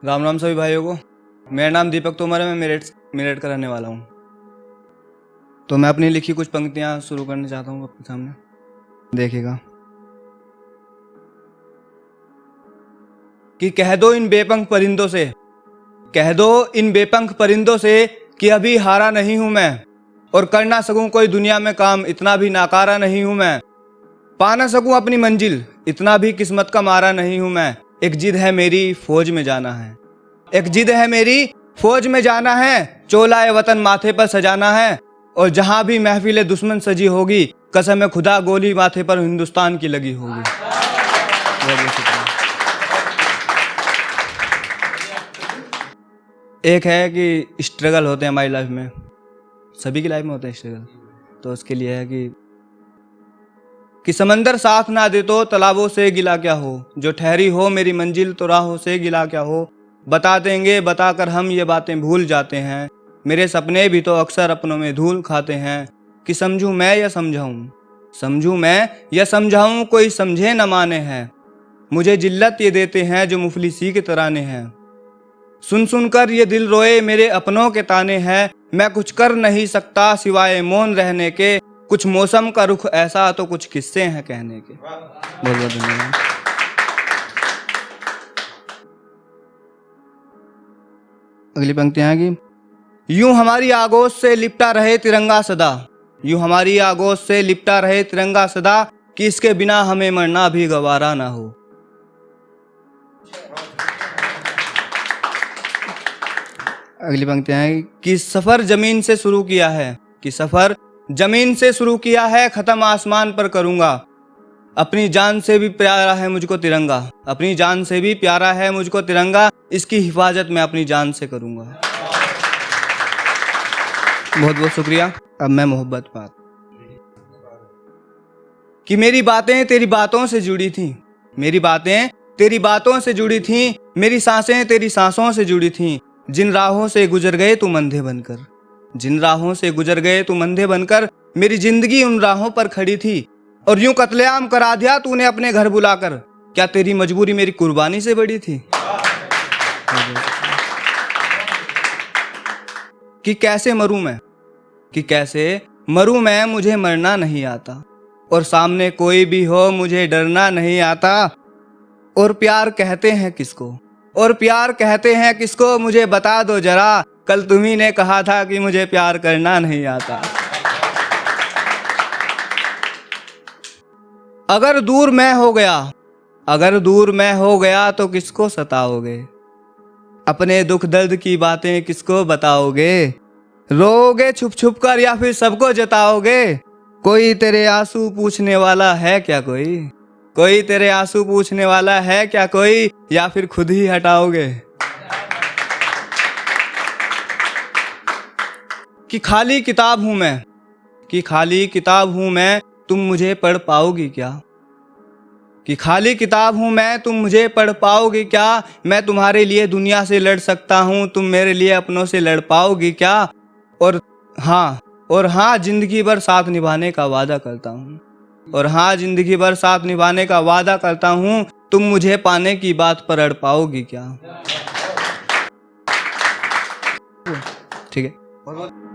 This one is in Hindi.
राम राम सभी भाइयों को। मेरा नाम दीपक तोमर है। मैं मेरठ का रहने वाला हूँ। तो मैं अपनी लिखी कुछ पंक्तियाँ शुरू करना चाहता हूँ आपके सामने, देखिएगा। कि कह दो इन बेपंख परिंदों से, कह दो इन बेपंख परिंदों से कि अभी हारा नहीं हूँ मैं, और कर ना सकूँ कोई दुनिया में काम, इतना भी नाकारा नहीं हूँ मैं। पा ना सकूँ अपनी मंजिल, इतना भी किस्मत का मारा नहीं हूँ मैं। एक जिद है मेरी, फौज में जाना है। एक जिद है मेरी, फौज में जाना है। चोला ए वतन माथे पर सजाना है, और जहां भी महफिल दुश्मन सजी होगी, कसम खुदा गोली माथे पर हिंदुस्तान की लगी होगी। एक है कि स्ट्रगल होते हैं हमारी लाइफ में, सभी की लाइफ में होते हैं स्ट्रगल। तो उसके लिए है कि समंदर साथ ना दे तो तालाबों से गिला क्या हो, जो ठहरी हो मेरी मंजिल तो राहों से गिला क्या हो। बता देंगे बताकर हम ये बातें भूल जाते हैं, मेरे सपने भी तो अक्सर अपनों में धूल खाते हैं। कि समझूं मैं या समझाऊं, समझूं मैं या समझाऊं, कोई समझे न माने हैं। मुझे जिल्लत ये देते हैं जो मुफलिसी के तराने हैं। सुन सुन कर ये दिल रोए मेरे अपनों के ताने हैं। मैं कुछ कर नहीं सकता सिवाय मौन रहने के, कुछ मौसम का रुख ऐसा तो कुछ किस्से हैं कहने के। बहुत बहुत धन्यवाद। अगली पंक्तियां हैं कि यूं हमारी आगोश से लिपटा रहे तिरंगा सदा, यूं हमारी आगोश से लिपटा रहे तिरंगा सदा, कि इसके बिना हमें मरना भी गवारा ना हो। अगली पंक्तियां हैं कि सफर जमीन से शुरू किया है, कि सफर जमीन से शुरू किया है, खत्म आसमान पर करूंगा। अपनी जान से भी प्यारा है मुझको तिरंगा, अपनी जान से भी प्यारा है मुझको तिरंगा, इसकी हिफाजत मैं अपनी जान से करूंगा। बहुत बहुत शुक्रिया। अब मैं मोहब्बत बात कि मेरी बातें तेरी बातों से जुड़ी थी, मेरी बातें तेरी बातों से जुड़ी थी, मेरी सांसें तेरी सांसों से जुड़ी थी। जिन राहों से गुजर गए तुम अंधे बनकर, जिन राहों से गुजर गए तुम अंधे बनकर, मेरी जिंदगी उन राहों पर खड़ी थी। और यूं कत्लेआम करा दिया तूने अपने घर बुलाकर, क्या तेरी मजबूरी मेरी कुर्बानी से बड़ी थी। कि कैसे मरूं मैं, कि कैसे मरूं मैं, मुझे मरना नहीं आता, और सामने कोई भी हो मुझे डरना नहीं आता। और प्यार कहते हैं किसको, और प्यार कहते हैं किसको, मुझे बता दो जरा, कल तुम्ही ने कहा था कि मुझे प्यार करना नहीं आता। अगर दूर मैं हो गया, अगर दूर मैं हो गया तो किसको सताओगे, अपने दुख दर्द की बातें किसको बताओगे। रोओगे छुप छुप कर या फिर सबको जताओगे, कोई तेरे आंसू पूछने वाला है क्या कोई, कोई तेरे आंसू पूछने वाला है क्या कोई, या फिर खुद ही हटाओगे। कि खाली किताब हूं मैं, कि खाली किताब हूं मैं, तुम मुझे पढ़ पाओगी क्या। कि खाली किताब हूं मैं, तुम मुझे पढ़ पाओगी क्या। मैं तुम्हारे लिए दुनिया से लड़ सकता हूं, तुम मेरे लिए अपनों से लड़ पाओगी क्या। और हाँ जिंदगी भर साथ निभाने का वादा करता हूँ, और हाँ जिंदगी भर साथ निभाने का वादा करता हूँ, तुम मुझे पाने की बात पर अड़ पाओगी क्या। ठीक है।